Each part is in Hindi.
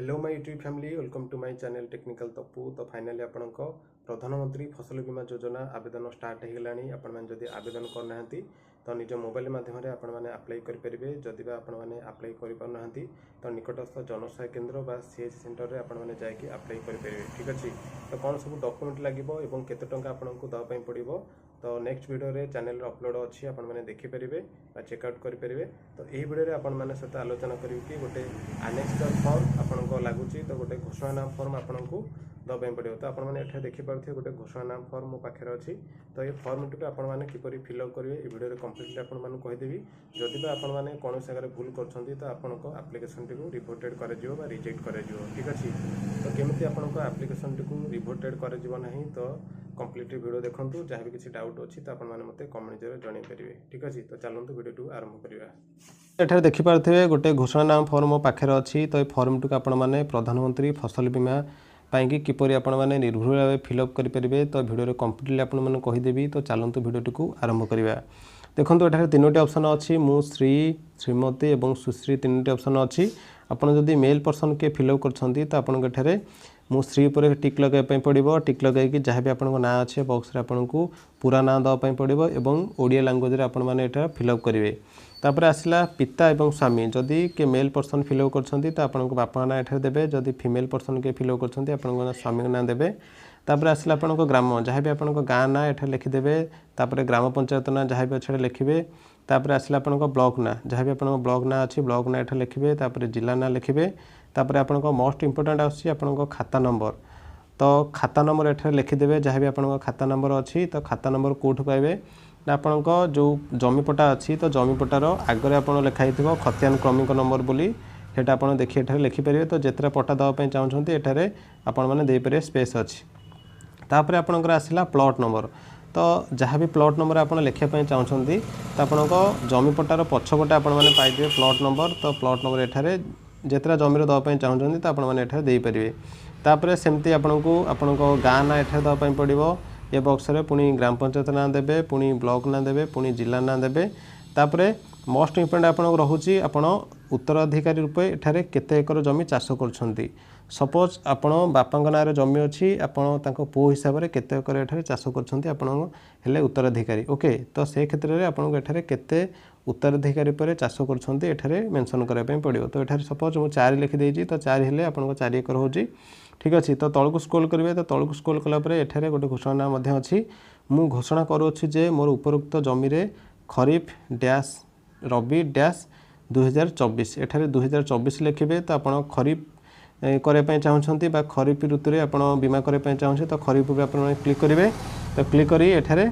Hello my YouTube family welcome to my channel technical Tapu. तो फाइनाली आपंक प्रधानमंत्री फसल बीमा योजना आवेदन स्टार्ट हो गलानी। आपण मैंने जदि आवेदन करना तो निज मोबाइल माध्यम आपण मैंने अप्लाई करेंगे। जदि आपण मैंने अप्लाई करना तो निकटस्थ जनसेवा केन्द्र बा सीएच सेंटर में आपण मैंने जाकि अप्लाई करेंगे। ठीक अच्छे। तो कौन सब डॉक्यूमेंट लगे और केते टंका आपको दवाई पड़ो तो नेक्स्ट वीडियो रे चैनल अपलोड अच्छी आपण मैंने देखिपारे चेकआउट करेंगे। तो यही वीडियो आपण मैंने सहित आलोचना करी गोटे आनेक्सर फॉर्म आपको लगुच तो गोटे घोषणानाम फॉर्म आपको दवाई पड़ो। तो आपने देखिपे गोटे घोषणानाम फॉर्म मो पाखे अच्छी। तो ये फॉर्म टी आपने किपर फिलअप करेंगे ये वीडियो कम्प्लीटली आपको कहीदेवी। जदि आपने कौन जगह भूल कर आपको आप्लिकेसन टी रिपोर्टेड कर रिजेक्ट कर। ठीक अच्छे। तो केमी आपको आप्लिकेसन टी रिपोर्टेड कर तो कम्प्लीट वीडियो देखूँ जहाँ भी किसी डाउट अच्छी तो आपने मत कमेंट जन पारे। ठीक अच्छे। तो चलते वीडियो आरंभ करवा। एठार देखिपे गोटे घोषणानाम फॉर्म मो पाखे अच्छी। तो ये फॉर्म टी आपने प्रधानमंत्री फसल बीमा पाई किपर आपने निर्भुल भाव फिलअप करेंगे। तो वीडियो कम्प्लीटली आपको कहीदेवी। तो चलते वीडियो को आरंभ करवा। देखो ये तीनो ऑप्शन अच्छी मु श्री श्रीमती और सुश्री तीनो ऑप्शन अच्छी। आपड़ जदि मेल पर्सन के फिलअप कर आपको एठारे मु श्री पर टिक लगे पड़ो। टिक लगे जहाँ भी आपको ना अच्छे बॉक्स आपको पूरा ना देवाई पड़ो और ओडिया लैंग्वेज आपने फिलअप करेंगे। तापर आसला पिता एवं स्वामी जदि के मेल पर्सन फिलअप कर तो आपको बापा ना एठार देवे। जदि फीमेल पर्सन के फिलअप कर स्वामी ना देवे। तापर आसला आपको ग्राम जहाँ भी आपको गाँ ना एठार लिखिदेवे। तापर ग्राम पंचायत ना जहाँ भी अच्छे लिखिए। तापर आसला आपको ब्लॉक ना जहाँ भी आपको ब्लॉक ना अच्छी ब्लॉक ना एठार लिखिए। तापर जिला ना लिखिए। तापर आपको मोस्ट इंपोर्टेंट आसी आपको खाता नंबर। तो खाता नंबर एठार लिखिदेवे जहाँ भी आपको खाता नंबर अच्छी। तो खाता नंबर कौटू पाइबे ना आपको जो जमीपटा अच्छी तो जमीपटार आगे आप लिखाई खतियान क्रमिक नंबर बोली सेटा आप देखिए एठार लिखिपारे। तो जिते पट्टा देवाई चाहते एठारे आपण मैंने देपारे स्पेस अच्छी। तापर आपणकर आसला प्लॉट नंबर। तो जहाँ भी प्लॉट नंबर आप लिखापी चाहते तो आपको जमीपटार पछपटे आपने पाइबे प्लॉट नंबर। तो प्लॉट नंबर एठारे जिते जमीर देवाई चाहते तो आपने एठारे देपारे। तापर सेमती आपको गाँ ना एठारे देवाई पड़ो। ये बॉक्स रे पुणी ग्राम पंचायत ना देवे पुणी ब्लॉक ना देवे पुणी जिला ना देवे। तापर मोस्ट इम्पोर्टेंट आपको रोचे आपण उत्तराधिकारी रूपे एठारे केते एकर जमी चाष कर। सपोज आपण बापा ना जमी अच्छी आपण पु हिसाब से केते एकर एठारे चाष कर उत्तराधिकारी। ओके। तो से क्षेत्र में आपको एठारे केते उत्तराधिकारी पर चाष कर एठारे मेंशन करने पड़ो। तो एठारे सपोज मु 4 लिखिदेजी तो 4 हेले आपको 4 एकर होची। ठीक अच्छे। तो तौक स्क्रोल करेंगे। तो तौक स्क्रोल कलापर एठारे गोटे घोषणा अच्छी मु घोषणा करुच्छी जे मोर उपरोक्त जमी खरीफ डैश रबी डैश 2024 एठारे 2024 लिखिए। तो आप खरीफ करने चाहते खरीफ ऋतु में आप बीमा करने चाहते तो खरीफ आप क्लिक करेंगे। तो क्लिक करी एठारे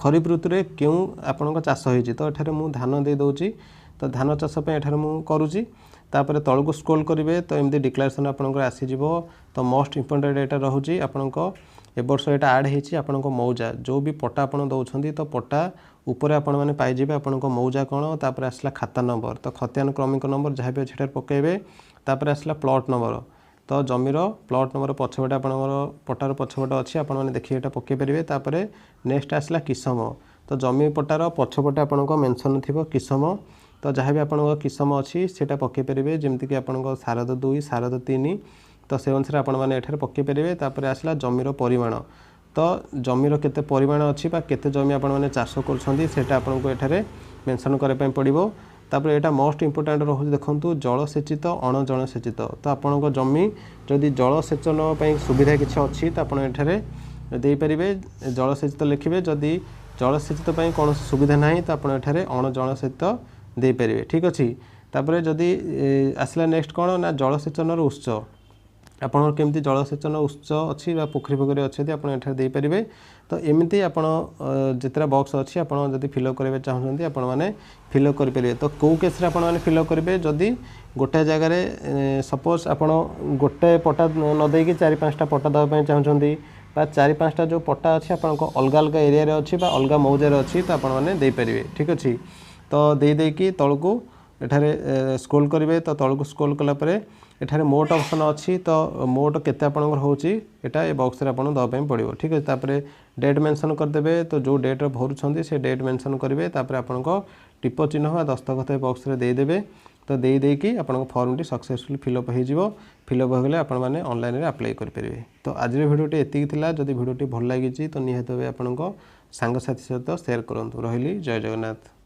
खरीफ ऋतु में क्यों आपण चाष होती तो एठारे मु धान दे दूची। तो धान चाष एठारे मु करुची। तापर तौक स्क्रोल करेंगे। तो एमती डिक्लेरेशन आपंकर आसीज। तो मोस्ट इंपोर्टेंट यहाँ रोचे आपंक ए वर्ष यहाँ आड हो मौजा जो भी पट्टा आप दौरान तो पट्टा उपर आपने पाइबे आपको मौजा कौन। तापर आसला खाता नंबर तो खतियान क्रमिक नंबर जहाँ भी अच्छे पकेबे। तापर आसला प्लॉट नंबर तो जमीर प्लॉट नंबर पछपटे आपंकर पट्टार पछपटे अच्छी आपने देखिए यहाँ पकई पारे। तापर नेक्स्ट आसला किसम तो जमी पट्टार पछपटे आपको मेंशन थी किसम। तो जहाँ भी आपको किसम अच्छी से पकई पारे जमीक आपको शारद 2 शारद 3 तो से अनुसार आपने पकई पारे। तापर आसला जमीर परिमाण तो जमीर केते परिमाण अच्छी केते जमी आपने चाष करटा आपको एठारे मेंशन करने पड़ो। तापर यहाँ मोस्ट इंपोर्टेंट रोचे देखो जलसेचित अण जलसेचित। तो आपको जमी जदि जलसेचन सुविधा किसी अच्छी तो आपड़ एठारे देपारे जलसेचित लिखिए। जदि जलसेचित कौन सुविधा ना तो आप एठारे अण जलसेचित देपारे। ठीक अच्छे। तापर जदि आसला नेक्स्ट कौन ना जलसेचन उत्स आपन केमती जलसेचन उत्स अच्छी पोखरी पोखरी अच्छे आप देपारे। तो एमती आप जितना बॉक्स अच्छी आप फिलअप करेंगे चाहते आप फिलअप करेंगे। तो कौ केस आपने फिलअप करेंगे जदि गोटे जगार सपोज आप गोटे पट्टा न देकी 4-5टा पट्टा देवाई चाहते 4-5टा जो पट्टा अच्छी आपको अलग अलग एरिया अच्छी अलग मौजार अच्छी तो आपने देपारे। ठीक अच्छे। तो देकी तौक एठारे स्क्रोल करेंगे। तो तौक स्क्रोल कलापर एठारे मोट ऑप्शन अच्छी तो मोट केते आपंकर होची एटा ए बॉक्स रे आपन दवाई पड़ो। ठीक है। तापर डेट मेंशन करदेवे तो जो डेट रे भरुछंती से डेट मेंशन करेंगे। तापर आपन टिप चिन्ह दस्तखत बॉक्स रे देदेवे। तो देकी आपन फॉर्मटी सक्सेसफुली फिलअप हो फिलअप हो गले आपण माने ऑनलाइन रे अप्लाई कर परिबे। तो आज भिडियोटी एतिकी थिला। जदि भिडियोटी भल लागिछि तो निहात भाबे आपन सांग साथी सहित शेयर करंतु। रहिली जय जगन्नाथ।